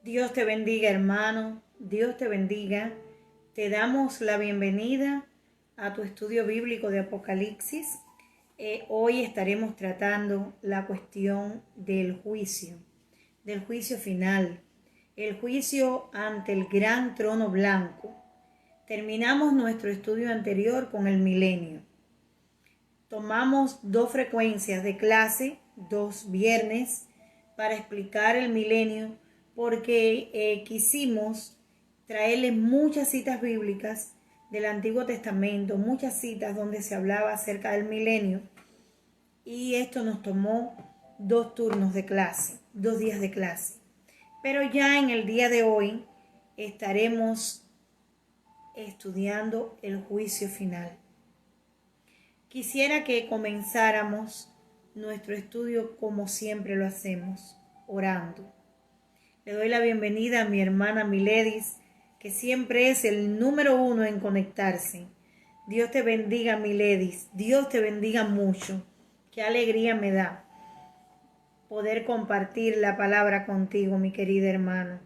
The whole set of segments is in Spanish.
Dios te bendiga, hermano. Dios te bendiga. Te damos la bienvenida a tu estudio bíblico de Apocalipsis. Hoy estaremos tratando la cuestión del juicio final, el juicio ante el gran trono blanco. Terminamos nuestro estudio anterior con el milenio. Tomamos 2 frecuencias de clase, 2 viernes, para explicar el milenio, porque quisimos traerles muchas citas bíblicas del Antiguo Testamento, muchas citas donde se hablaba acerca del milenio, y esto nos tomó 2 turnos de clase, 2 días de clase. Pero ya en el día de hoy estaremos estudiando el juicio final. Quisiera que comenzáramos nuestro estudio como siempre lo hacemos, orando. Le doy la bienvenida a mi hermana Miledis, que siempre es el número 1 en conectarse. Dios te bendiga, Miledis. Dios te bendiga mucho. Qué alegría me da poder compartir la palabra contigo, mi querida hermana.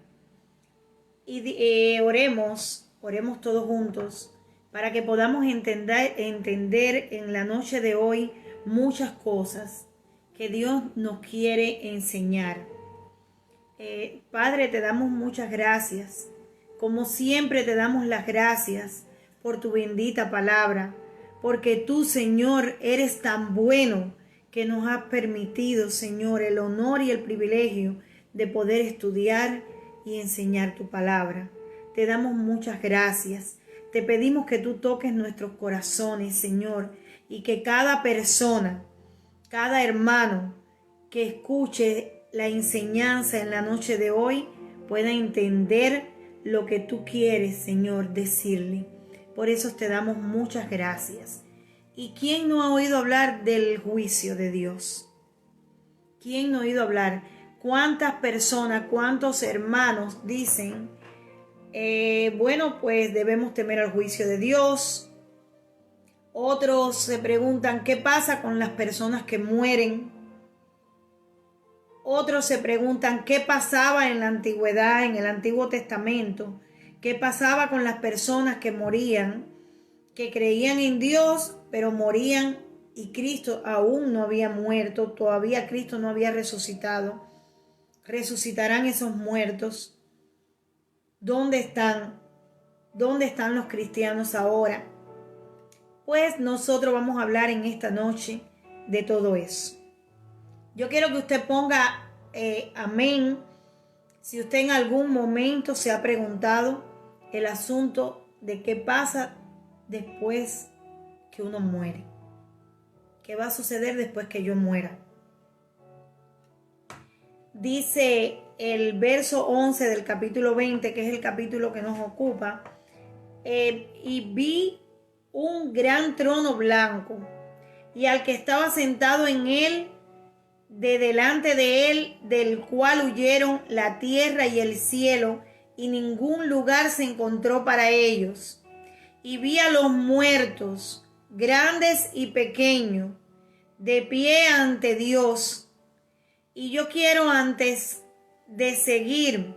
Y oremos todos juntos para que podamos entender en la noche de hoy muchas cosas que Dios nos quiere enseñar. Padre, te damos muchas gracias. Como siempre te damos las gracias por tu bendita palabra, porque tú, Señor, eres tan bueno que nos has permitido, Señor, el honor y el privilegio de poder estudiar y enseñar tu palabra. Te damos muchas gracias. Te pedimos que tú toques nuestros corazones, Señor, y que cada persona, cada hermano que escuche la enseñanza en la noche de hoy pueda entender lo que tú quieres, Señor, decirle. Por eso te damos muchas gracias. ¿Y quién no ha oído hablar del juicio de Dios? ¿Quién no ha oído hablar? ¿Cuántas personas, cuántos hermanos dicen, bueno, pues debemos temer al juicio de Dios? Otros se preguntan, ¿qué pasa con las personas que mueren? Otros se preguntan, ¿qué pasaba en la antigüedad, en el Antiguo Testamento? ¿Qué pasaba con las personas que morían, que creían en Dios, pero morían y Cristo aún no había muerto, todavía Cristo no había resucitado? ¿Resucitarán esos muertos? ¿Dónde están? ¿Dónde están los cristianos ahora? Pues nosotros vamos a hablar en esta noche de todo eso. Yo quiero que usted ponga amén si usted en algún momento se ha preguntado el asunto de qué pasa después que uno muere. ¿Qué va a suceder después que yo muera? Dice el verso 11 del capítulo 20, que es el capítulo que nos ocupa, y vi un gran trono blanco y al que estaba sentado en él, de delante de él, del cual huyeron la tierra y el cielo, y ningún lugar se encontró para ellos. Y vi a los muertos, grandes y pequeños, de pie ante Dios. Y yo quiero, antes de seguir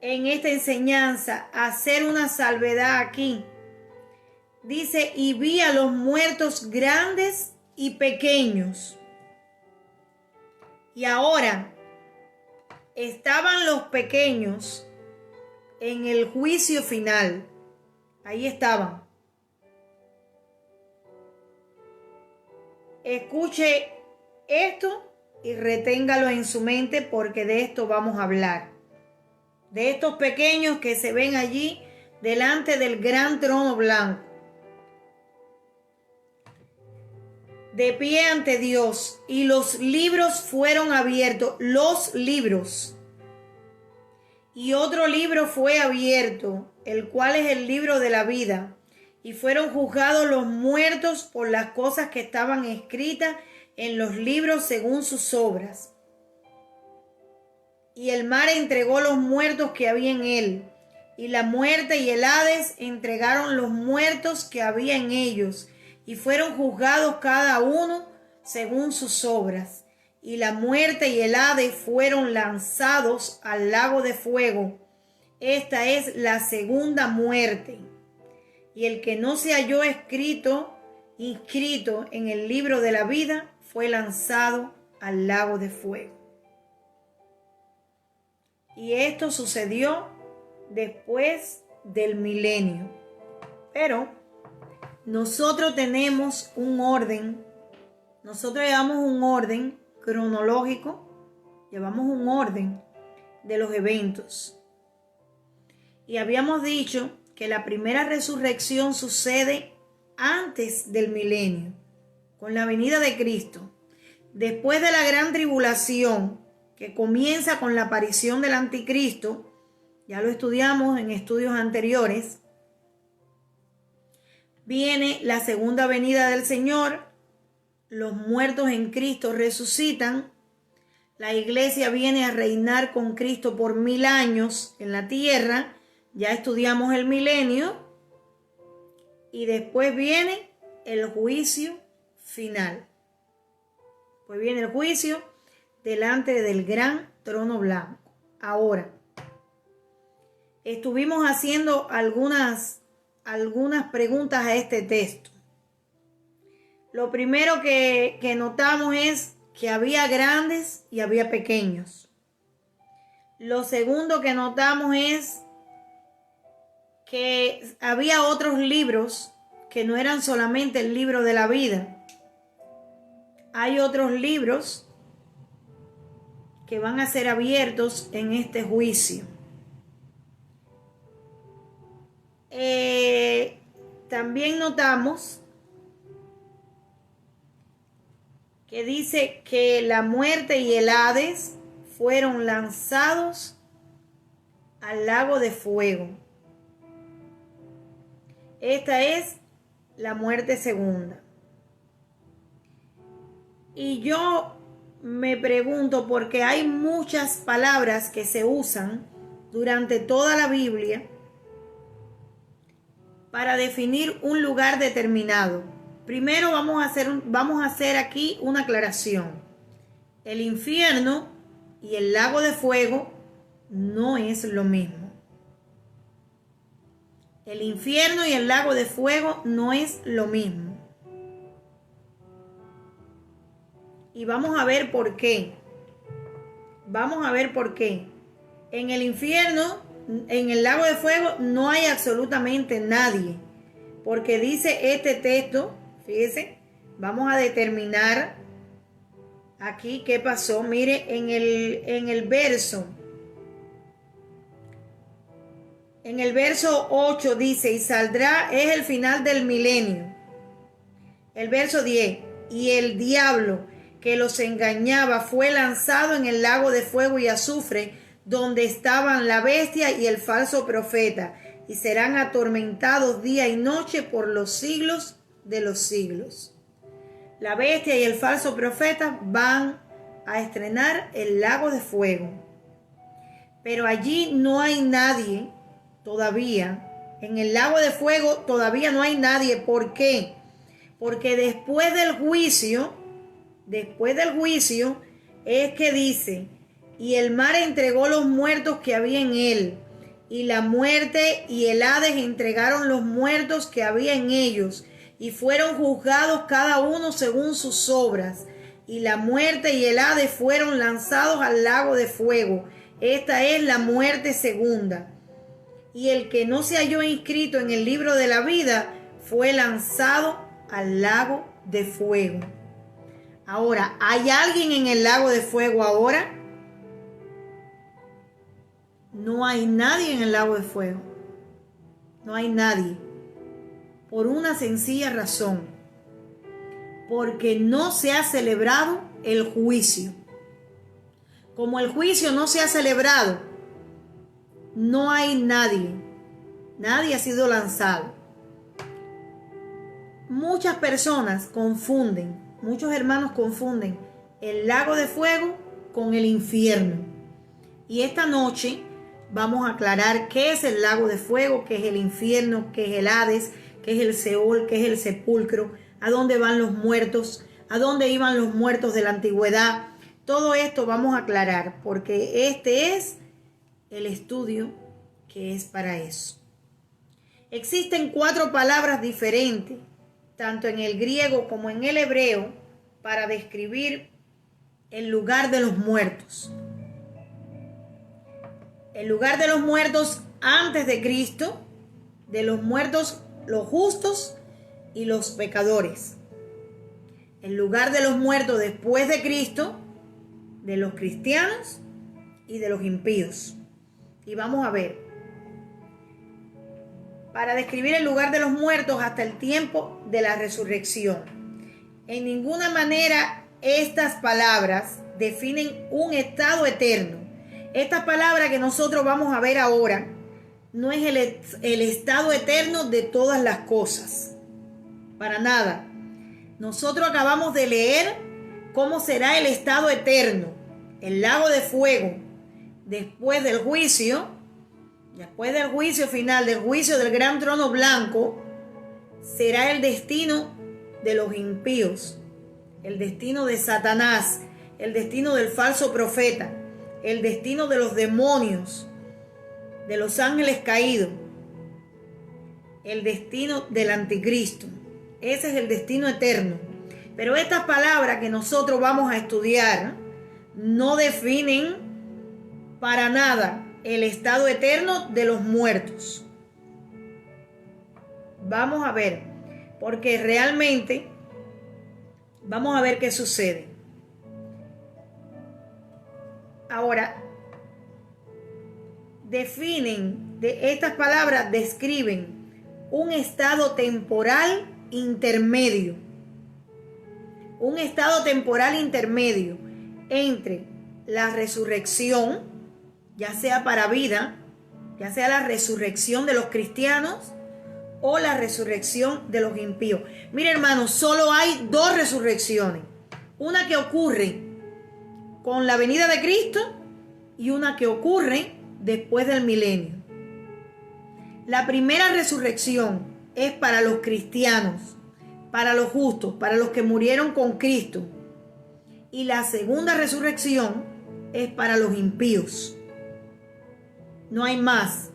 en esta enseñanza, hacer una salvedad aquí. Dice, y vi a los muertos grandes y pequeños. Y ahora estaban los pequeños en el juicio final. Ahí estaban. Escuche esto y reténgalo en su mente, porque de esto vamos a hablar. De estos pequeños que se ven allí delante del gran trono blanco, de pie ante Dios, y los libros fueron abiertos, los libros. Y otro libro fue abierto, el cual es el libro de la vida, y fueron juzgados los muertos por las cosas que estaban escritas en los libros según sus obras. Y el mar entregó los muertos que había en él, y la muerte y el Hades entregaron los muertos que había en ellos, y fueron juzgados cada uno según sus obras. y la muerte y el Hades fueron lanzados al lago de fuego. Esta es la segunda muerte. Y el que no se halló inscrito en el libro de la vida fue lanzado al lago de fuego. Y esto sucedió después del milenio. Pero nosotros tenemos un orden, nosotros llevamos un orden cronológico, llevamos un orden de los eventos. Y habíamos dicho que la primera resurrección sucede antes del milenio, con la venida de Cristo. Después de la gran tribulación, que comienza con la aparición del anticristo, ya lo estudiamos en estudios anteriores, viene la segunda venida del Señor, los muertos en Cristo resucitan, la iglesia viene a reinar con Cristo por 1000 años en la tierra, ya estudiamos el milenio, y después viene el juicio final. Pues viene el juicio delante del gran trono blanco. Ahora, estuvimos haciendo algunas preguntas a este texto. Lo primero que notamos es que había grandes y había pequeños. Lo segundo que notamos es que había otros libros que no eran solamente el libro de la vida. Hay otros libros que van a ser abiertos en este juicio. También notamos que dice que la muerte y el Hades fueron lanzados al lago de fuego. Esta es la muerte segunda. Y yo me pregunto, porque hay muchas palabras que se usan durante toda la Biblia para definir un lugar determinado. Primero vamos a hacer aquí una aclaración. El infierno y el lago de fuego no es lo mismo. El infierno y el lago de fuego no es lo mismo. Y vamos a ver por qué. Vamos a ver por qué. En el infierno, en el lago de fuego, no hay absolutamente nadie. Porque dice este texto, fíjese, vamos a determinar aquí qué pasó. Mire, en el verso 8 dice, y saldrá, es el final del milenio. El verso 10, y el diablo que los engañaba fue lanzado en el lago de fuego y azufre, donde estaban la bestia y el falso profeta, y serán atormentados día y noche por los siglos de los siglos. La bestia y el falso profeta van a estrenar el lago de fuego. Pero allí no hay nadie todavía. En el lago de fuego todavía no hay nadie. ¿Por qué? Porque después del juicio es que dice, y el mar entregó los muertos que había en él, y la muerte y el Hades entregaron los muertos que había en ellos, y fueron juzgados cada uno según sus obras, y la muerte y el Hades fueron lanzados al lago de fuego. Esta es la muerte segunda. Y el que no se halló inscrito en el libro de la vida fue lanzado al lago de fuego. Ahora, ¿hay alguien en el lago de fuego ahora? No hay nadie en el lago de fuego. No hay nadie. Por una sencilla razón. Porque no se ha celebrado el juicio. Como el juicio no se ha celebrado, no hay nadie. Nadie ha sido lanzado. Muchas personas confunden, muchos hermanos confunden el lago de fuego con el infierno. Y esta noche vamos a aclarar qué es el lago de fuego, qué es el infierno, qué es el Hades, qué es el Seol, qué es el sepulcro, a dónde van los muertos, a dónde iban los muertos de la antigüedad, todo esto vamos a aclarar, porque este es el estudio que es para eso. Existen 4 palabras diferentes, tanto en el griego como en el hebreo, para describir el lugar de los muertos. El lugar de los muertos antes de Cristo, de los muertos los justos y los pecadores. El lugar de los muertos después de Cristo, de los cristianos y de los impíos. Y vamos a ver, para describir el lugar de los muertos hasta el tiempo de la resurrección. En ninguna manera estas palabras definen un estado eterno. Esta palabra que nosotros vamos a ver ahora no es el estado eterno de todas las cosas. Para nada. Nosotros acabamos de leer cómo será el estado eterno, el lago de fuego, después del juicio final, del juicio del gran trono blanco, será el destino de los impíos, el destino de Satanás, el destino del falso profeta, el destino de los demonios, de los ángeles caídos, el destino del anticristo. Ese es el destino eterno. Pero estas palabras que nosotros vamos a estudiar no definen para nada el estado eterno de los muertos. Vamos a ver, porque realmente vamos a ver qué sucede. Ahora, estas palabras describen un estado temporal intermedio. Un estado temporal intermedio entre la resurrección, ya sea para vida, ya sea la resurrección de los cristianos o la resurrección de los impíos. Mire, hermanos, solo hay 2 resurrecciones. Una que ocurre con la venida de Cristo y una que ocurre después del milenio. La primera resurrección es para los cristianos, para los justos, para los que murieron con Cristo. Y la segunda resurrección es para los impíos. No hay más.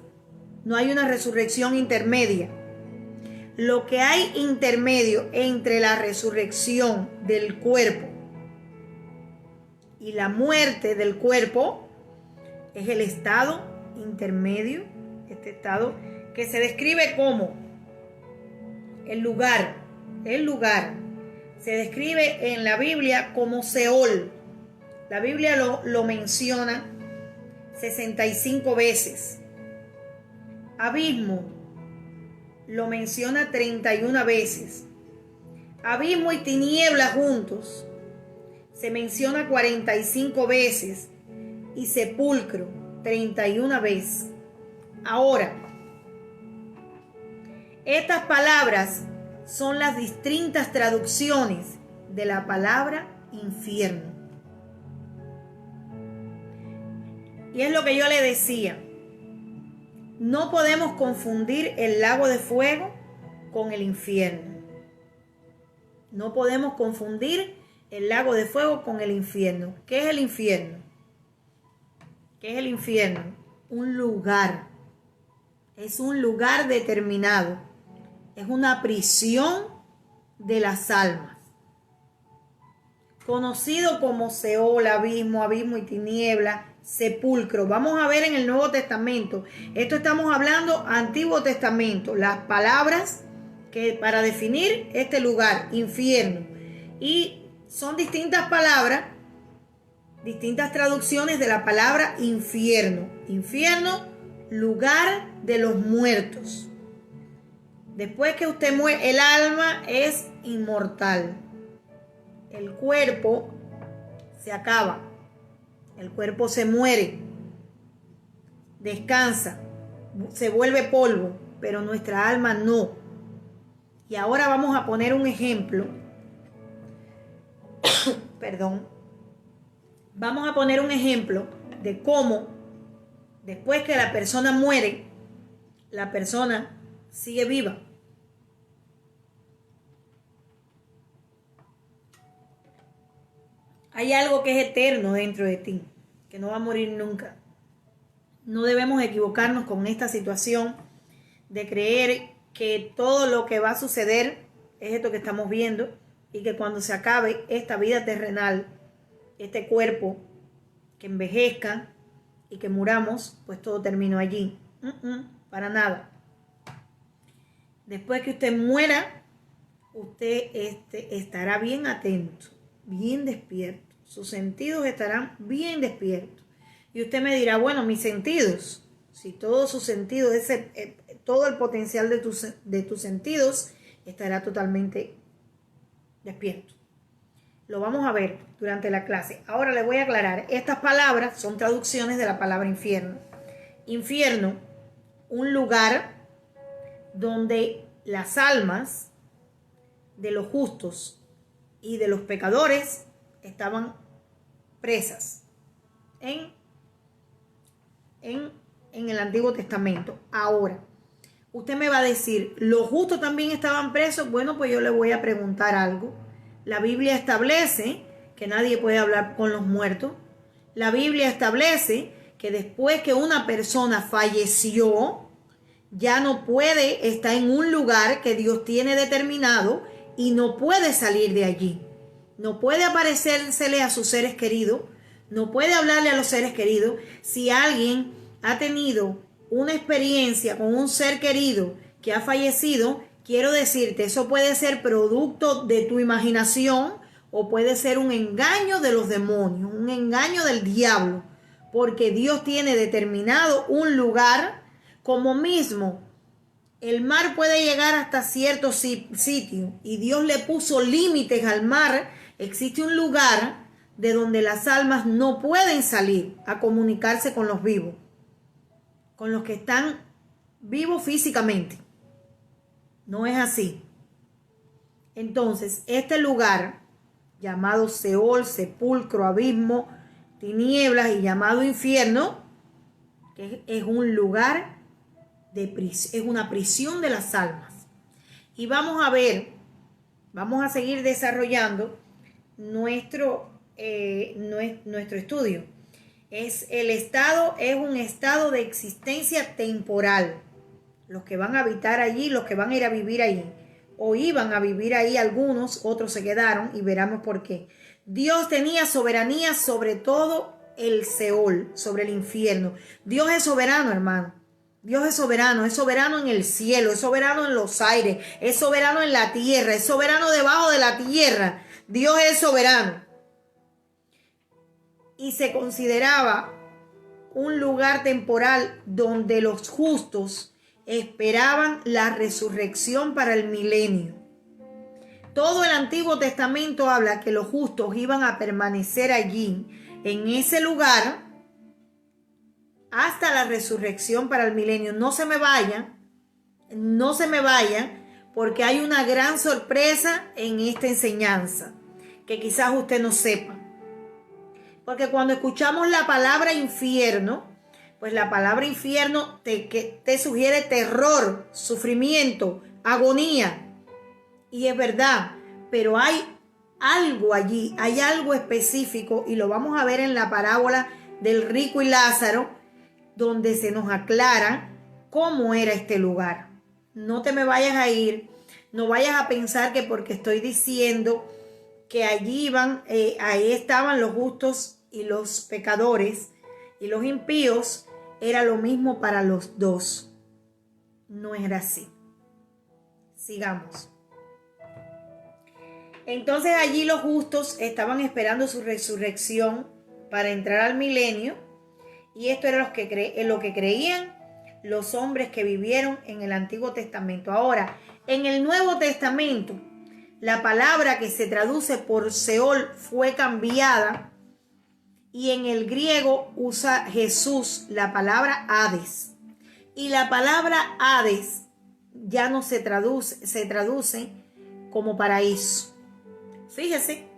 No hay una resurrección intermedia. Lo que hay intermedio entre la resurrección del cuerpo y la muerte del cuerpo es el estado intermedio, este estado que se describe como el lugar. Se describe en la Biblia como Seol. La Biblia lo menciona 65 veces. Abismo lo menciona 31 veces. Abismo y tiniebla juntos se menciona 45 veces. Y sepulcro 31 veces. Ahora, estas palabras son las distintas traducciones de la palabra infierno. Y es lo que yo le decía. No podemos confundir el lago de fuego con el infierno. No podemos confundir el lago de fuego con el infierno. ¿Qué es el infierno? ¿Qué es el infierno? Un lugar. Es un lugar determinado. Es una prisión de las almas. Conocido como Seol, abismo y tiniebla, sepulcro. Vamos a ver en el Nuevo Testamento. Esto estamos hablando Antiguo Testamento. Las palabras que para definir este lugar, infierno. Y son distintas palabras, distintas traducciones de la palabra infierno. Infierno, lugar de los muertos. Después que usted muere, el alma es inmortal. El cuerpo se acaba. El cuerpo se muere. Descansa. Se vuelve polvo. Pero nuestra alma no. Y ahora vamos a poner un ejemplo. Perdón. Vamos a poner un ejemplo de cómo después que la persona muere, la persona sigue viva. Hay algo que es eterno dentro de ti, que no va a morir nunca. No debemos equivocarnos con esta situación de creer que todo lo que va a suceder es esto que estamos viendo y que cuando se acabe esta vida terrenal, este cuerpo, que envejezca y que muramos, pues todo terminó allí. Para nada. Después que usted muera, usted estará bien atento, bien despierto. Sus sentidos estarán bien despiertos. Y usted me dirá, bueno, mis sentidos, si todos sus sentidos, todo el potencial de tus sentidos estará totalmente despierto. Lo vamos a ver durante la clase. Ahora le voy a aclarar. Estas palabras son traducciones de la palabra infierno. Infierno, un lugar donde las almas de los justos y de los pecadores estaban presas en el Antiguo Testamento. Ahora, usted me va a decir, ¿los justos también estaban presos? Bueno, pues yo le voy a preguntar algo. La Biblia establece que nadie puede hablar con los muertos. La Biblia establece que después que una persona falleció, ya no puede estar en un lugar que Dios tiene determinado y no puede salir de allí. No puede aparecérsele a sus seres queridos, no puede hablarle a los seres queridos. Si alguien ha tenido una experiencia con un ser querido que ha fallecido, quiero decirte, eso puede ser producto de tu imaginación o puede ser un engaño de los demonios, un engaño del diablo, porque Dios tiene determinado un lugar. Como mismo el mar puede llegar hasta cierto sitio y Dios le puso límites al mar, existe un lugar de donde las almas no pueden salir a comunicarse con los vivos, con los que están vivos físicamente. No es así. Entonces, este lugar llamado Seol, sepulcro, abismo, tinieblas y llamado infierno, que es un lugar es una prisión de las almas. Y vamos a ver, vamos a seguir desarrollando nuestro estudio. Es un estado de existencia temporal. Los que van a habitar allí, los que van a ir a vivir allí, o iban a vivir ahí algunos, otros se quedaron y veremos por qué. Dios tenía soberanía sobre todo el Seol, sobre el infierno. Dios es soberano, hermano. Dios es soberano en el cielo, es soberano en los aires, es soberano en la tierra, es soberano debajo de la tierra. Dios es soberano. Y se consideraba un lugar temporal donde los justos esperaban la resurrección para el milenio. Todo el Antiguo Testamento habla que los justos iban a permanecer allí, en ese lugar, hasta la resurrección para el milenio. No se me vayan, porque hay una gran sorpresa en esta enseñanza, que quizás usted no sepa. Porque cuando escuchamos la palabra infierno, pues la palabra infierno te sugiere terror, sufrimiento, agonía. Y es verdad, pero hay algo allí, hay algo específico, y lo vamos a ver en la parábola del rico y Lázaro, donde se nos aclara cómo era este lugar. No te me vayas a ir, no vayas a pensar que porque estoy diciendo que allí ahí estaban los justos y los pecadores y los impíos, era lo mismo para los dos. No era así. Sigamos. Entonces allí los justos estaban esperando su resurrección para entrar al milenio, y esto era lo que creían los hombres que vivieron en el Antiguo Testamento. Ahora, en el Nuevo Testamento, la palabra que se traduce por Seol fue cambiada, y en el griego usa Jesús la palabra Hades. Y la palabra Hades ya no se traduce como paraíso. Fíjese,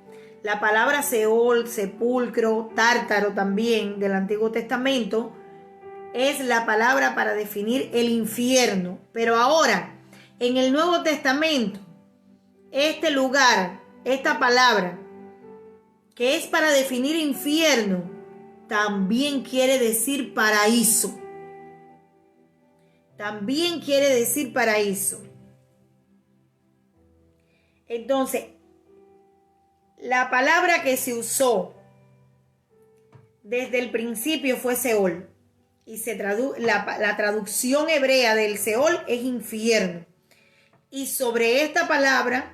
la palabra Seol, sepulcro, tártaro también del Antiguo Testamento es la palabra para definir el infierno. Pero ahora, en el Nuevo Testamento, este lugar, esta palabra, que es para definir infierno, también quiere decir paraíso. También quiere decir paraíso. Entonces, la palabra que se usó desde el principio fue Seol. Y la traducción hebrea del Seol es infierno. Y sobre esta palabra,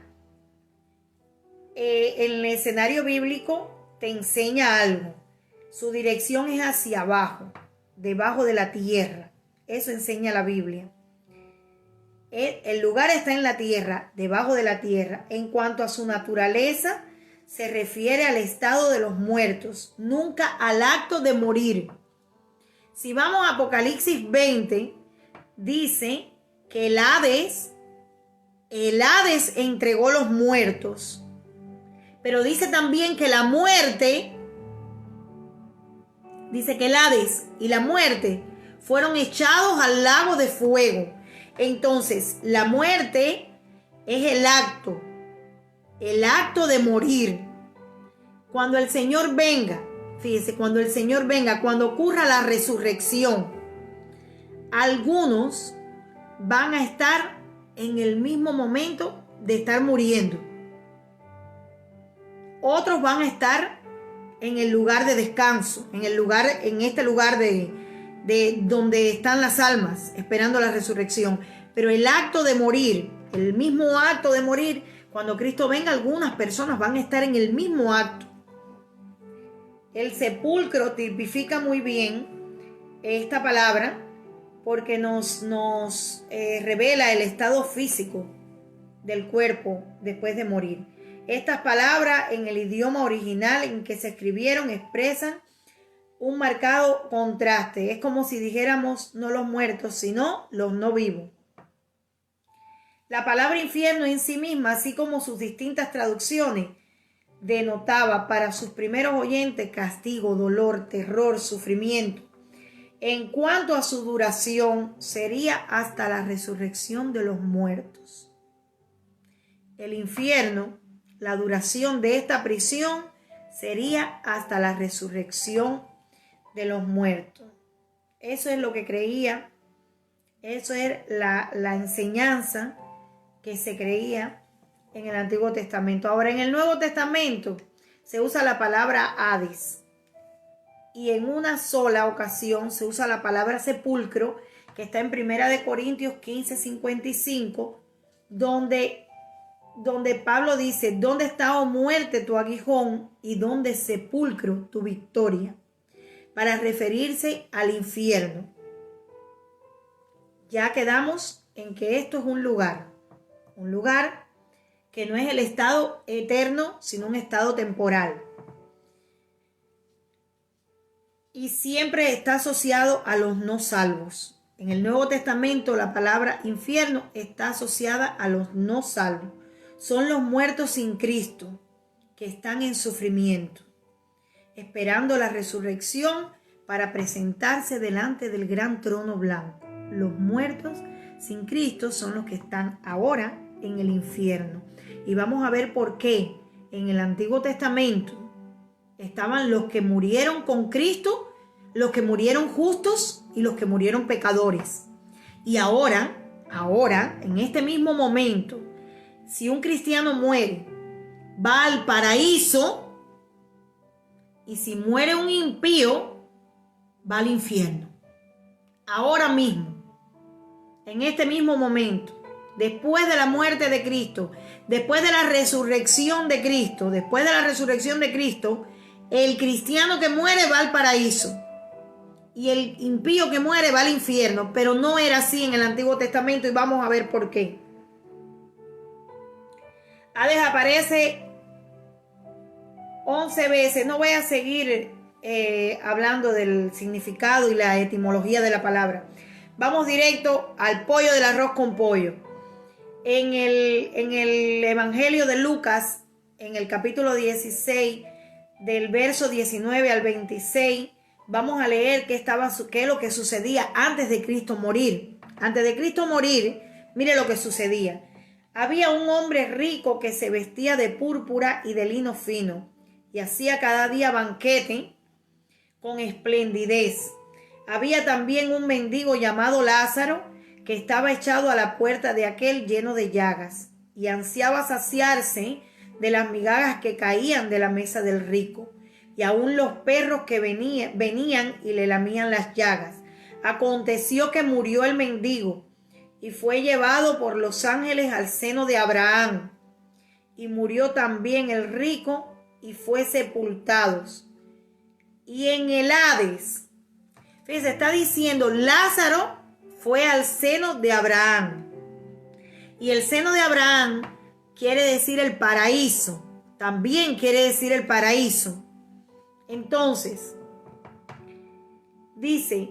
en el escenario bíblico, te enseña algo. Su dirección es hacia abajo, debajo de la tierra. Eso enseña la Biblia. El lugar está en la tierra, debajo de la tierra. En cuanto a su naturaleza, se refiere al estado de los muertos, nunca al acto de morir. Si vamos a Apocalipsis 20, dice que el Hades entregó los muertos. Pero dice también que la muerte, dice que el Hades y la muerte fueron echados al lago de fuego. Entonces, la muerte es el acto de morir. Cuando el Señor venga, fíjese, cuando ocurra la resurrección, algunos van a estar en el mismo momento de estar muriendo. Otros van a estar en el lugar de descanso, en este lugar de donde están las almas, esperando la resurrección. Pero el acto de morir, el mismo acto de morir, cuando Cristo venga, algunas personas van a estar en el mismo acto. El sepulcro tipifica muy bien esta palabra porque nos revela el estado físico del cuerpo después de morir. Estas palabras en el idioma original en que se escribieron expresan un marcado contraste. Es como si dijéramos no los muertos, sino los no vivos. La palabra infierno en sí misma, así como sus distintas traducciones, denotaba para sus primeros oyentes castigo, dolor, terror, sufrimiento. En cuanto a su duración, sería hasta la resurrección de los muertos. El infierno, la duración de esta prisión, sería hasta la resurrección de los muertos. Eso es lo que creía, eso es la enseñanza que se creía en el Antiguo Testamento. Ahora, en el Nuevo Testamento se usa la palabra Hades y en una sola ocasión se usa la palabra sepulcro, que está en 1 Corintios 15:55, donde Pablo dice: ¿dónde está, oh muerte, tu aguijón, y dónde, sepulcro, tu victoria? Para referirse al infierno. Ya quedamos en que esto es un lugar que no es el estado eterno, sino un estado temporal. Y siempre está asociado a los no salvos. En el Nuevo Testamento la palabra infierno está asociada a los no salvos. Son los muertos sin Cristo, que están en sufrimiento, esperando la resurrección para presentarse delante del gran trono blanco. Los muertos sin Cristo son los que están ahora en el infierno. Y vamos a ver por qué en el Antiguo Testamento estaban los que murieron con Cristo, los que murieron justos y los que murieron pecadores. Y ahora, en este mismo momento, si un cristiano muere, va al paraíso, y si muere un impío, va al infierno. Ahora mismo, en este mismo momento, después de la muerte de Cristo, después de la resurrección de Cristo, el cristiano que muere va al paraíso y el impío que muere va al infierno. Pero no era así en el Antiguo Testamento, y vamos a ver por qué. Hades aparece 11 veces. No voy a seguir hablando del significado y la etimología de la palabra. Vamos directo al pollo del arroz con pollo. En el Evangelio de Lucas, en el capítulo 16, del verso 19 al 26, vamos a leer qué es lo que sucedía antes de Cristo morir. Antes de Cristo morir, mire lo que sucedía. Había un hombre rico que se vestía de púrpura y de lino fino, y hacía cada día banquete con esplendidez. Había también un mendigo llamado Lázaro, que estaba echado a la puerta de aquel lleno de llagas, y ansiaba saciarse de las migajas que caían de la mesa del rico, y aun los perros que venían y le lamían las llagas. Aconteció que murió el mendigo, y fue llevado por los ángeles al seno de Abraham. Y murió también el rico, y fue sepultado. Y en el Hades, fíjense, está diciendo, Lázaro fue al seno de Abraham. Y el seno de Abraham quiere decir el paraíso. También quiere decir el paraíso. Entonces, dice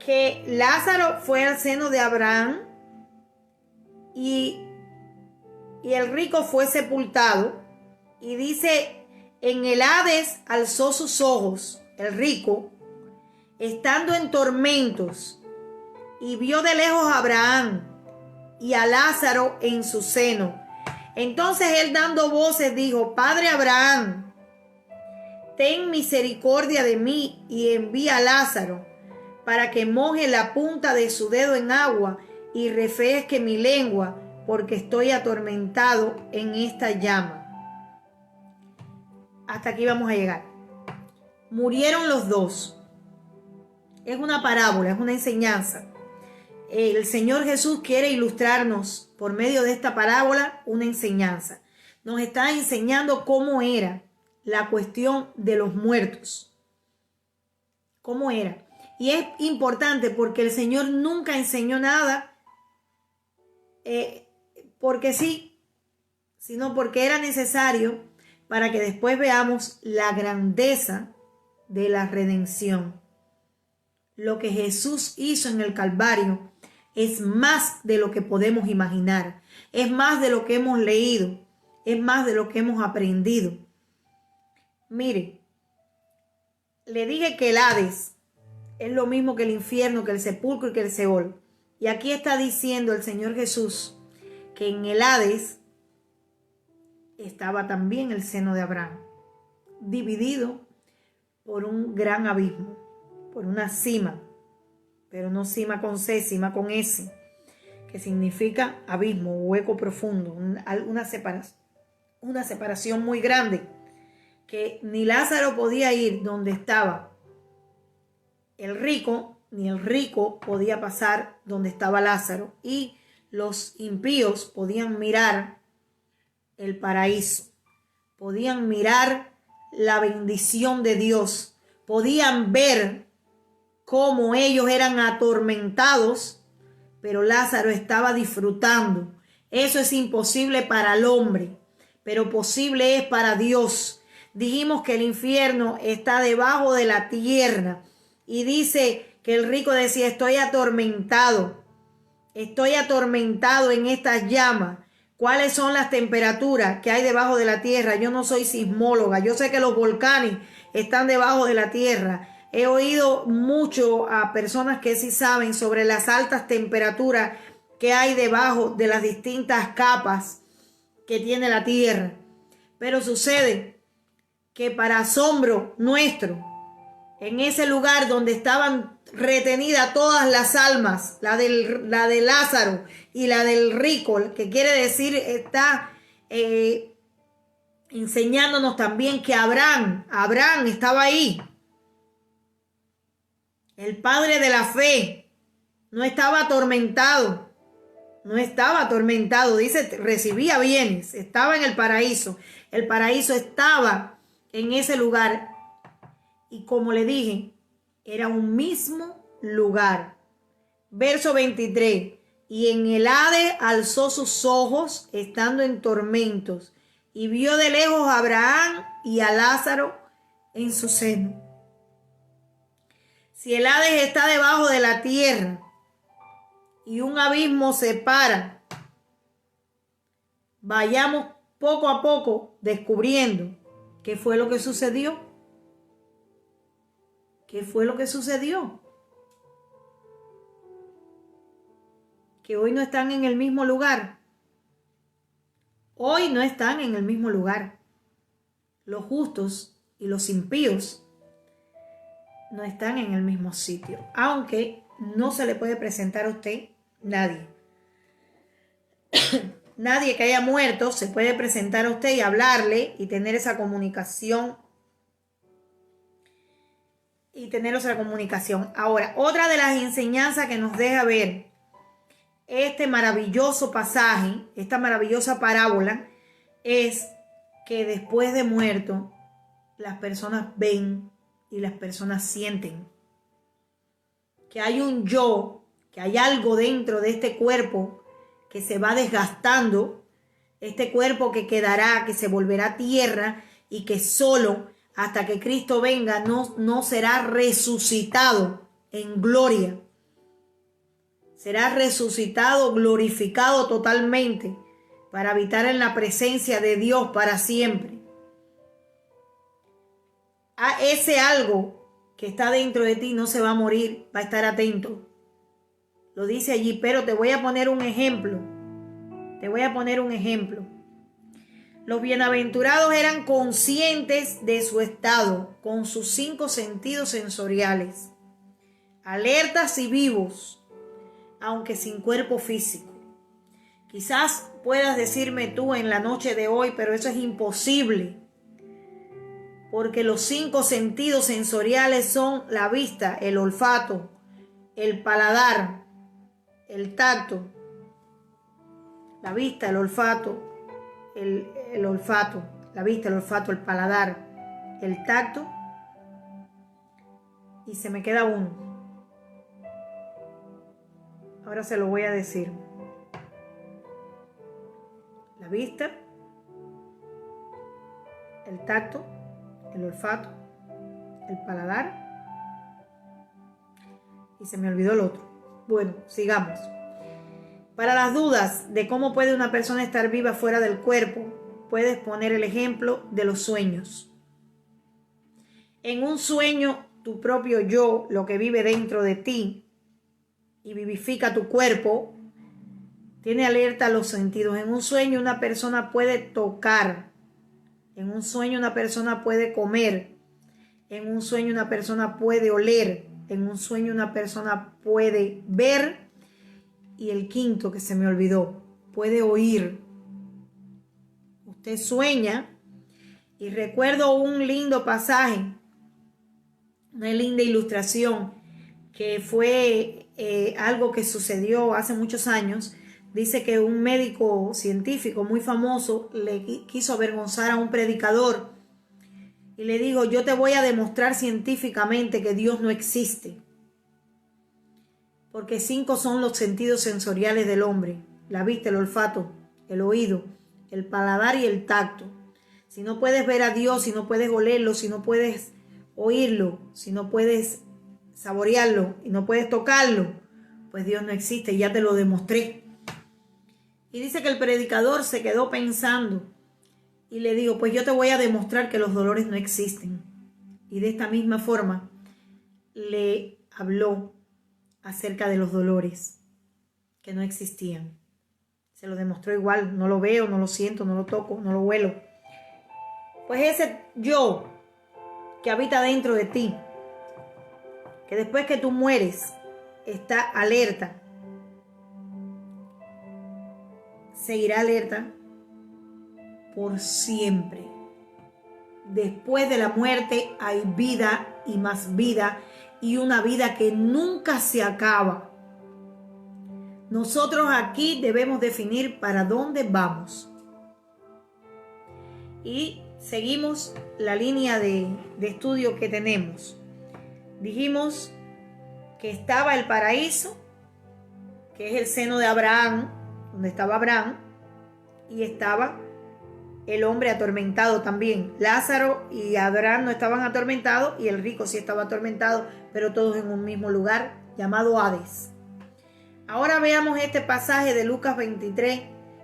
que Lázaro fue al seno de Abraham y el rico fue sepultado. Y dice, en el Hades alzó sus ojos, el rico, estando en tormentos, y vio de lejos a Abraham y a Lázaro en su seno. Entonces él, dando voces, dijo: Padre Abraham, ten misericordia de mí y envía a Lázaro para que moje la punta de su dedo en agua y refresque mi lengua, porque estoy atormentado en esta llama. Hasta aquí vamos a llegar. Murieron los dos. Es una parábola, es una enseñanza. El Señor Jesús quiere ilustrarnos por medio de esta parábola una enseñanza. Nos está enseñando cómo era la cuestión de los muertos. ¿Cómo era? Y es importante porque el Señor nunca enseñó nada porque sí, sino porque era necesario para que después veamos la grandeza de la redención. Lo que Jesús hizo en el Calvario es más de lo que podemos imaginar, es más de lo que hemos leído, es más de lo que hemos aprendido. Mire, le dije que el Hades es lo mismo que el infierno, que el sepulcro y que el Seol. Y aquí está diciendo el Señor Jesús que en el Hades estaba también el seno de Abraham, dividido por un gran abismo, por una cima, pero no cima con C, cima con S, que significa abismo, hueco profundo, una separación muy grande, que ni Lázaro podía ir donde estaba el rico, ni el rico podía pasar donde estaba Lázaro, y los impíos podían mirar el paraíso, podían mirar la bendición de Dios, podían ver cómo ellos eran atormentados, pero Lázaro estaba disfrutando. Eso es imposible para el hombre, pero posible es para Dios. Dijimos que el infierno está debajo de la tierra y dice que el rico decía: estoy atormentado en estas llamas. ¿Cuáles son las temperaturas que hay debajo de la tierra? Yo no soy sismóloga, yo sé que los volcanes están debajo de la tierra. He oído mucho a personas que sí saben sobre las altas temperaturas que hay debajo de las distintas capas que tiene la tierra. Pero sucede que, para asombro nuestro, en ese lugar donde estaban retenidas todas las almas, la de Lázaro y la del rico, que quiere decir, está enseñándonos también que Abraham estaba ahí. El padre de la fe no estaba atormentado, dice, recibía bienes, estaba en el paraíso estaba en ese lugar. Y como le dije, era un mismo lugar. Verso 23. Y en el Hades alzó sus ojos, estando en tormentos, y vio de lejos a Abraham y a Lázaro en su seno. Si el Hades está debajo de la tierra y un abismo separa, vayamos poco a poco descubriendo qué fue lo que sucedió. ¿Qué fue lo que sucedió? Que hoy no están en el mismo lugar. Hoy no están en el mismo lugar. los justos y los impíos no están en el mismo sitio, aunque no se le puede presentar a usted nadie. Nadie que haya muerto se puede presentar a usted y hablarle y tener esa comunicación. Ahora, otra de las enseñanzas que nos deja ver este maravilloso pasaje, esta maravillosa parábola, es que después de muerto, las personas ven y las personas sienten. Que hay un yo, que hay algo dentro de este cuerpo que se va desgastando, este cuerpo que quedará, que se volverá tierra y que solo hasta que Cristo venga no será resucitado en gloria. Será resucitado, glorificado totalmente para habitar en la presencia de Dios para siempre. A ese algo que está dentro de ti no se va a morir, va a estar atento. Lo dice allí, pero te voy a poner un ejemplo. Los bienaventurados eran conscientes de su estado con sus 5 sentidos sensoriales, alertas y vivos, aunque sin cuerpo físico. Quizás puedas decirme tú en la noche de hoy, pero eso es imposible, porque los 5 sentidos sensoriales son la vista, el olfato, el paladar, el tacto, la vista, el olfato, la vista, el olfato, el paladar, el tacto, y se me queda uno. Ahora se lo voy a decir. La vista, el tacto, el olfato, el paladar, y se me olvidó el otro. Bueno, sigamos. Para las dudas de cómo puede una persona estar viva fuera del cuerpo, puedes poner el ejemplo de los sueños. En un sueño, tu propio yo, lo que vive dentro de ti y vivifica tu cuerpo, tiene alerta a los sentidos. En un sueño una persona puede tocar, en un sueño una persona puede comer, en un sueño una persona puede oler, en un sueño una persona puede ver, y el quinto que se me olvidó, puede oír. Usted sueña, y recuerdo un lindo pasaje, una linda ilustración, que fue algo que sucedió hace muchos años. Dice que un médico científico muy famoso le quiso avergonzar a un predicador y le dijo: yo te voy a demostrar científicamente que Dios no existe. Porque 5 son los sentidos sensoriales del hombre: la vista, el olfato, el oído, el paladar y el tacto. Si no puedes ver a Dios, si no puedes olerlo, si no puedes oírlo, si no puedes saborearlo y no puedes tocarlo, pues Dios no existe, ya te lo demostré. Y dice que el predicador se quedó pensando y le dijo: pues yo te voy a demostrar que los dolores no existen. Y de esta misma forma le habló acerca de los dolores que no existían. Se lo demostró igual: no lo veo, no lo siento, no lo toco, no lo huelo. Pues ese yo que habita dentro de ti, que después que tú mueres está alerta, seguirá alerta por siempre. Después de la muerte hay vida y más vida, y una vida que nunca se acaba. Nosotros aquí debemos definir para dónde vamos. Y seguimos la línea de estudio que tenemos. Dijimos que estaba el paraíso, que es el seno de Abraham, donde estaba Abraham, y estaba el hombre atormentado también. Lázaro y Abraham no estaban atormentados, y el rico sí estaba atormentado, pero todos en un mismo lugar llamado Hades. Ahora veamos este pasaje de Lucas 23,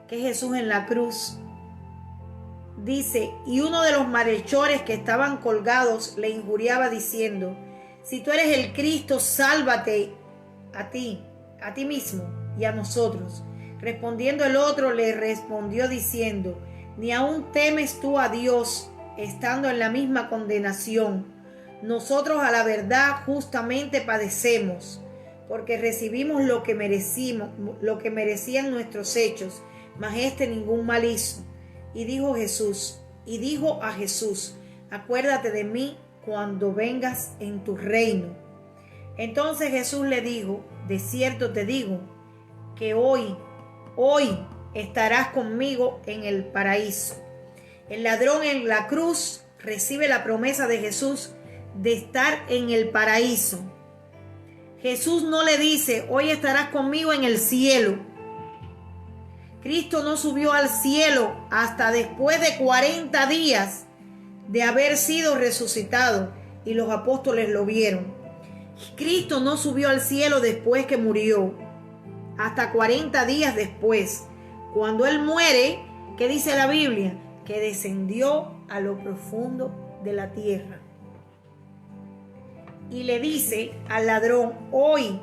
que es Jesús en la cruz. Dice: y uno de los malhechores que estaban colgados le injuriaba diciendo: si tú eres el Cristo, sálvate a ti mismo y a nosotros. Respondiendo el otro, le respondió diciendo: ¿ni aún temes tú a Dios, estando en la misma condenación. Nosotros a la verdad justamente padecemos, porque recibimos lo que merecían nuestros hechos, mas este ningún mal hizo. Y dijo a Jesús, acuérdate de mí cuando vengas en tu reino. Entonces Jesús le dijo, de cierto te digo, que hoy estarás conmigo en el paraíso. El ladrón en la cruz recibe la promesa de Jesús de estar en el paraíso. Jesús no le dice, hoy estarás conmigo en el cielo. Cristo no subió al cielo hasta después de 40 días de haber sido resucitado y los apóstoles lo vieron. Cristo no subió al cielo después que murió, hasta 40 días después. Cuando Él muere, ¿qué dice la Biblia? Que descendió a lo profundo de la tierra. Y le dice al ladrón, hoy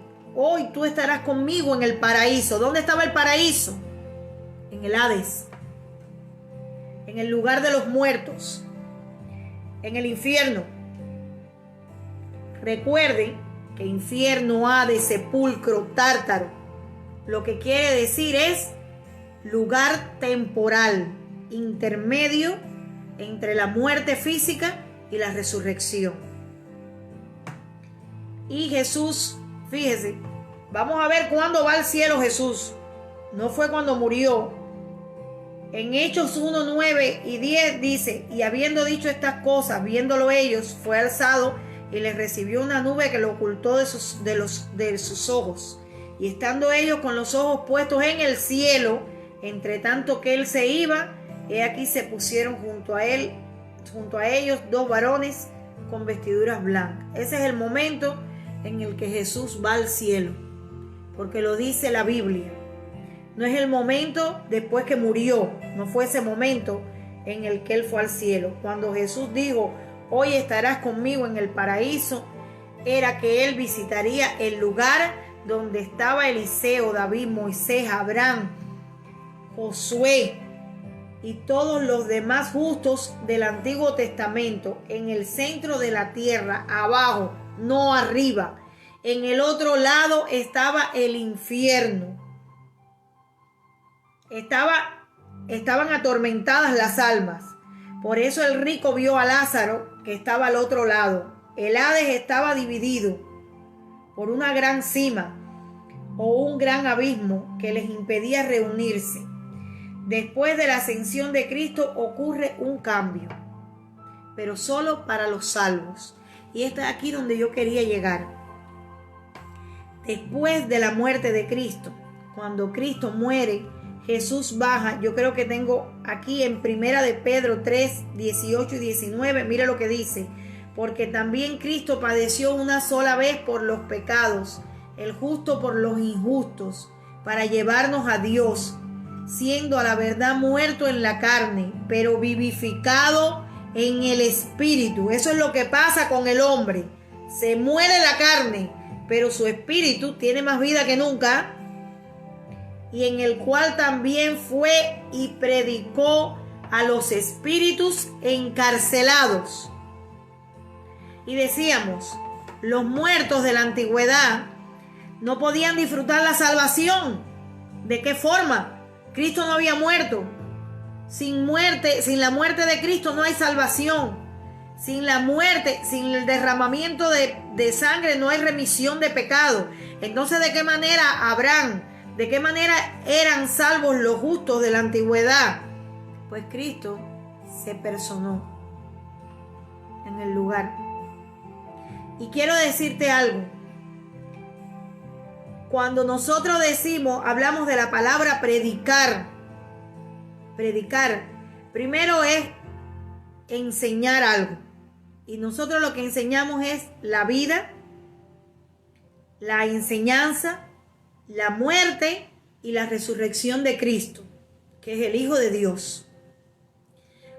tú estarás conmigo en el paraíso. ¿Dónde estaba el paraíso? En el Hades, en el lugar de los muertos, en el infierno. Recuerden que infierno, Hades, sepulcro, tártaro, lo que quiere decir es lugar temporal, intermedio entre la muerte física y la resurrección. Y Jesús, fíjese, vamos a ver cuándo va al cielo Jesús. No fue cuando murió. En Hechos 1, 9 y 10 dice, y habiendo dicho estas cosas, viéndolo ellos, fue alzado y les recibió una nube que lo ocultó de sus ojos. Y estando ellos con los ojos puestos en el cielo, entre tanto que él se iba, he aquí se pusieron junto a ellos 2 varones con vestiduras blancas. Ese es el momento en el que Jesús va al cielo, porque lo dice la Biblia. No es el momento después que murió, no fue ese momento en el que él fue al cielo. Cuando Jesús dijo, hoy estarás conmigo en el paraíso, era que él visitaría el lugar donde estaba Eliseo, David, Moisés, Abraham, Josué y todos los demás justos del Antiguo Testamento, en el centro de la tierra, abajo, no arriba. En el otro lado estaba el infierno. Estaban atormentadas las almas. Por eso el rico vio a Lázaro que estaba al otro lado. El Hades estaba dividido por una gran cima o un gran abismo que les impedía reunirse. Después de la ascensión de Cristo ocurre un cambio, pero solo para los salvos. Y está es aquí donde yo quería llegar. Después de la muerte de Cristo, cuando Cristo muere, Jesús baja. Yo creo que tengo aquí en Primera de Pedro 3, 18 y 19. Mira lo que dice. Porque también Cristo padeció una sola vez por los pecados, el justo por los injustos, para llevarnos a Dios, siendo a la verdad muerto en la carne, pero vivificado en el espíritu. Eso es lo que pasa con el hombre. Se muere la carne, pero su espíritu tiene más vida que nunca. Y en el cual también fue y predicó a los espíritus encarcelados. Y decíamos, los muertos de la antigüedad no podían disfrutar la salvación. ¿De qué forma? Cristo no había muerto. Sin la muerte de Cristo no hay salvación. Sin la muerte, sin el derramamiento de sangre no hay remisión de pecado. Entonces, ¿de qué manera Abraham, de qué manera eran salvos los justos de la antigüedad? Pues Cristo se personó en el lugar. Y quiero decirte algo. Cuando nosotros hablamos de la palabra predicar, primero es enseñar algo. Y nosotros lo que enseñamos es la vida, la enseñanza, la muerte y la resurrección de Cristo, que es el Hijo de Dios.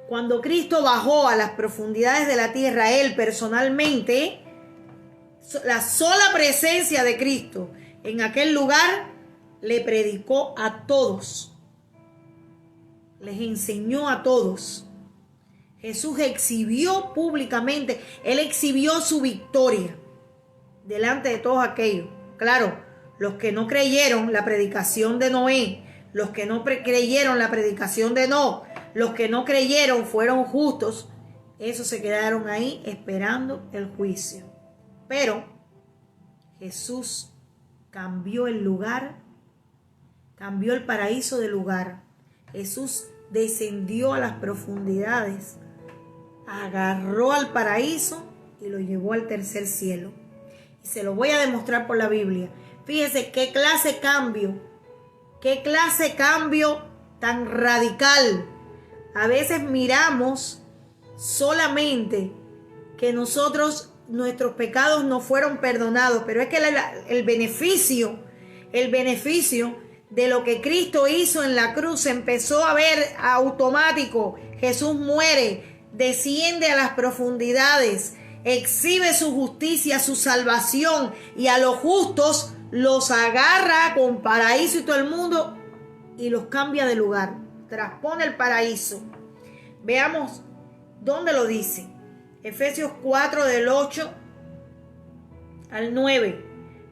Cuando Cristo bajó a las profundidades de la tierra, Él personalmente, la sola presencia de Cristo en aquel lugar, le predicó a todos, les enseñó a todos. Jesús exhibió públicamente, Él exhibió su victoria delante de todos aquellos. Claro, los que no creyeron la predicación de Noé, los que no creyeron la predicación de Enoc, los que no creyeron fueron justos, esos se quedaron ahí esperando el juicio. Pero Jesús cambió el lugar, cambió el paraíso de lugar. Jesús descendió a las profundidades, agarró al paraíso y lo llevó al tercer cielo. Y se lo voy a demostrar por la Biblia. Fíjese qué clase de cambio tan radical. A veces miramos solamente que nuestros pecados no fueron perdonados, pero es que el beneficio de lo que Cristo hizo en la cruz se empezó a ver automático. Jesús muere, desciende a las profundidades, exhibe su justicia, su salvación, y a los justos los agarra con paraíso y todo el mundo y los cambia de lugar, traspone el paraíso. Veamos dónde lo dice. Efesios 4 del 8 al 9.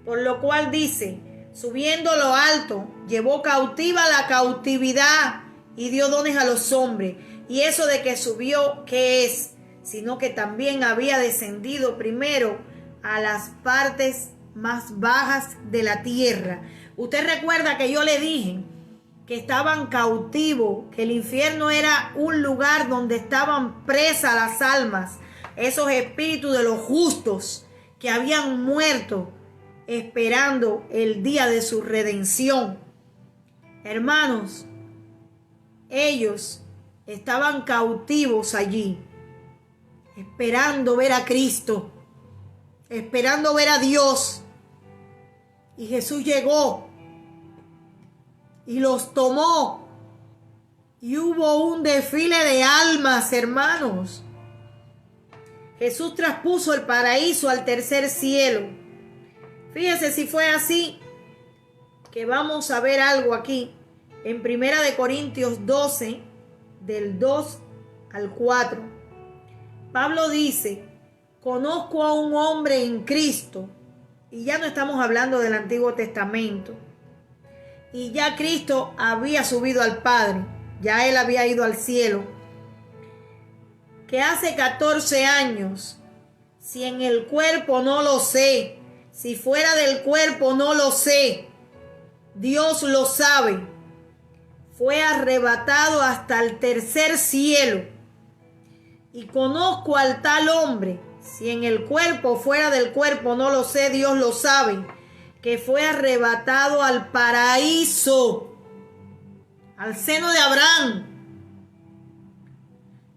Por lo cual dice: subiendo lo alto, llevó cautiva la cautividad y dio dones a los hombres. Y eso de que subió, ¿qué es? Sino que también había descendido primero a las partes más bajas de la tierra. Usted recuerda que yo le dije que estaban cautivos, que el infierno era un lugar donde estaban presas las almas, esos espíritus de los justos que habían muerto esperando el día de su redención. Hermanos, ellos estaban cautivos allí, esperando ver a Cristo, esperando ver a Dios. Y Jesús llegó y los tomó. Y hubo un desfile de almas, hermanos. Jesús traspuso el paraíso al tercer cielo. Fíjese si fue así, que vamos a ver algo aquí. En 1 Corintios 12, del 2 al 4. Pablo dice: conozco a un hombre en Cristo. Y ya no estamos hablando del Antiguo Testamento. Y ya Cristo había subido al Padre. Ya Él había ido al cielo. Que hace 14 años, si en el cuerpo no lo sé, si fuera del cuerpo no lo sé, Dios lo sabe, fue arrebatado hasta el tercer cielo. Y conozco al tal hombre, si en el cuerpo o fuera del cuerpo no lo sé, Dios lo sabe, que fue arrebatado al paraíso, al seno de Abraham,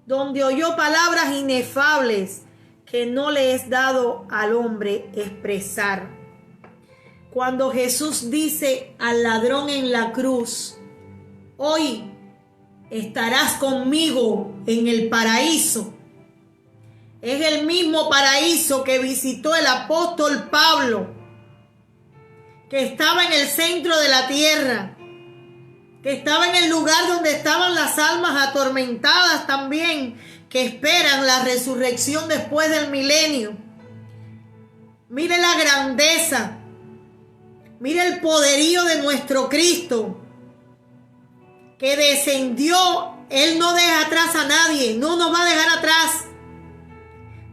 donde oyó palabras inefables que no le es dado al hombre expresar. Cuando Jesús dice al ladrón en la cruz: hoy estarás conmigo en el paraíso, es el mismo paraíso que visitó el apóstol Pablo, que estaba en el centro de la tierra, que estaba en el lugar donde estaban las almas atormentadas también, que esperan la resurrección después del milenio. Mire la grandeza, mire el poderío de nuestro Cristo, que descendió. Él no deja atrás a nadie, no nos va a dejar atrás.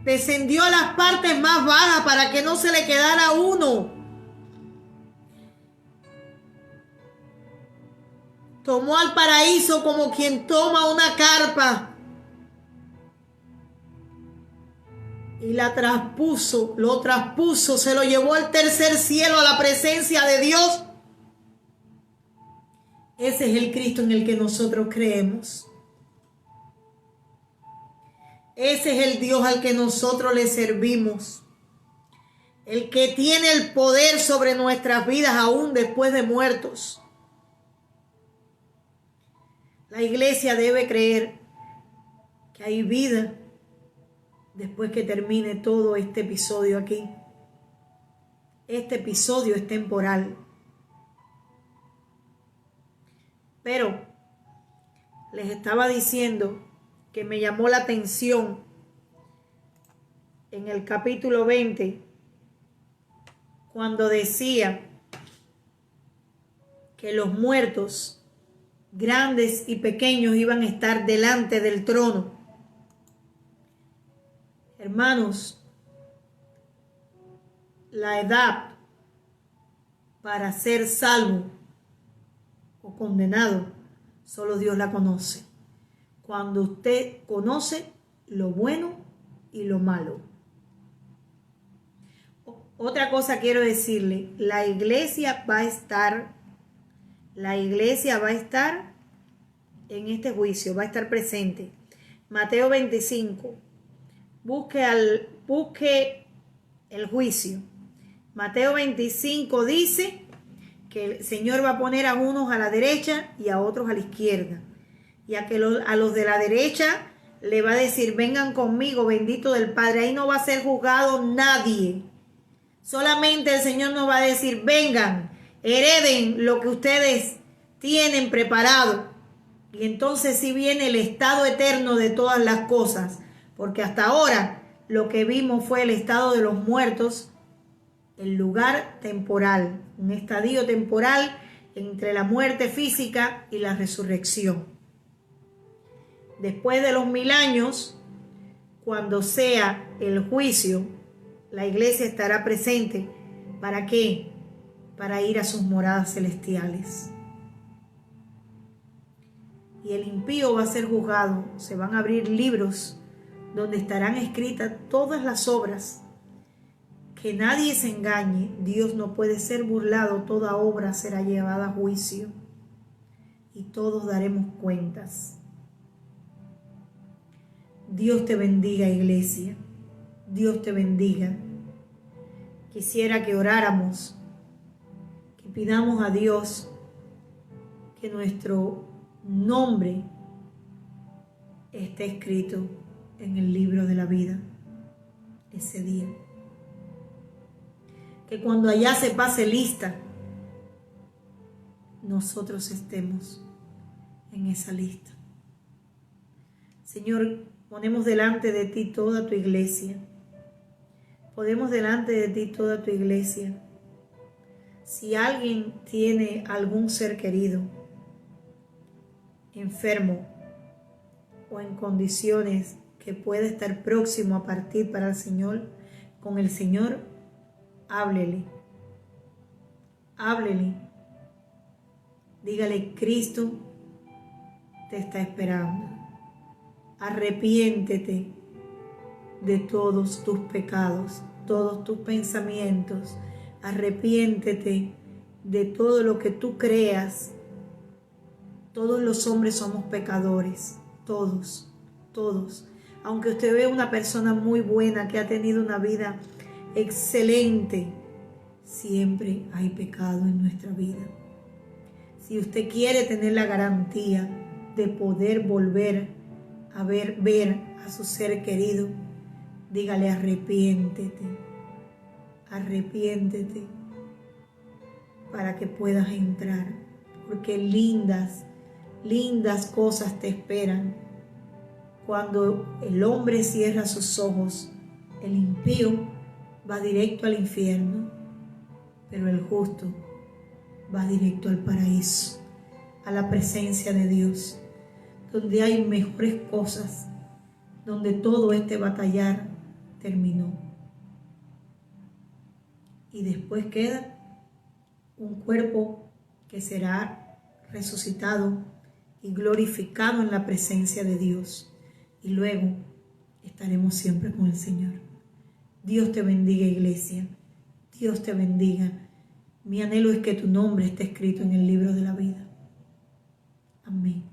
Descendió a las partes más bajas para que no se le quedara uno. Tomó al paraíso como quien toma una carpa y la traspuso, lo traspuso, se lo llevó al tercer cielo, a la presencia de Dios. Ese es el Cristo en el que nosotros creemos. Ese es el Dios al que nosotros le servimos. El que tiene el poder sobre nuestras vidas aún después de muertos. La iglesia debe creer que hay vida después que termine todo este episodio aquí. Este episodio es temporal. Pero les estaba diciendo que me llamó la atención en el capítulo 20, cuando decía que los muertos, grandes y pequeños, iban a estar delante del trono. Hermanos, la edad para ser salvo o condenado, solo Dios la conoce. Cuando usted conoce lo bueno y lo malo. Otra cosa quiero decirle, la iglesia va a estar en este juicio, va a estar presente. Mateo 25, busque el juicio. Mateo 25 dice que el Señor va a poner a unos a la derecha y a otros a la izquierda. Y a los de la derecha le va a decir, vengan conmigo, bendito del Padre. Ahí no va a ser juzgado nadie. Solamente el Señor nos va a decir, vengan, hereden lo que ustedes tienen preparado. Y entonces sí viene el estado eterno de todas las cosas. Porque hasta ahora lo que vimos fue el estado de los muertos, el lugar temporal, un estadio temporal entre la muerte física y la resurrección. Después de los 1000 años, cuando sea el juicio, la iglesia estará presente. ¿Para qué? Para ir a sus moradas celestiales. Y el impío va a ser juzgado. Se van a abrir libros donde estarán escritas todas las obras. Que nadie se engañe. Dios no puede ser burlado. Toda obra será llevada a juicio. Y todos daremos cuentas. Dios te bendiga, iglesia. Dios te bendiga. Quisiera que oráramos, que pidamos a Dios que nuestro nombre esté escrito en el libro de la vida ese día. Que cuando allá se pase lista, nosotros estemos en esa lista. Señor, ponemos delante de ti toda tu iglesia. Ponemos delante de ti toda tu iglesia. Si alguien tiene algún ser querido enfermo o en condiciones que puede estar próximo a partir para el Señor, con el Señor, háblele. Háblele. Dígale, Cristo te está esperando. Arrepiéntete de todos tus pecados, todos tus pensamientos. Arrepiéntete de todo lo que tú creas. Todos los hombres somos pecadores, todos. Aunque usted vea una persona muy buena que ha tenido una vida excelente, siempre hay pecado en nuestra vida. Si usted quiere tener la garantía de poder volver a ver a su ser querido, dígale, arrepiéntete para que puedas entrar, porque lindas cosas te esperan. Cuando el hombre cierra sus ojos, el impío va directo al infierno, pero el justo va directo al paraíso, a la presencia de Dios, donde hay mejores cosas, donde todo este batallar terminó. Y después queda un cuerpo que será resucitado y glorificado en la presencia de Dios. Y luego estaremos siempre con el Señor. Dios te bendiga, iglesia. Dios te bendiga. Mi anhelo es que tu nombre esté escrito en el libro de la vida. Amén.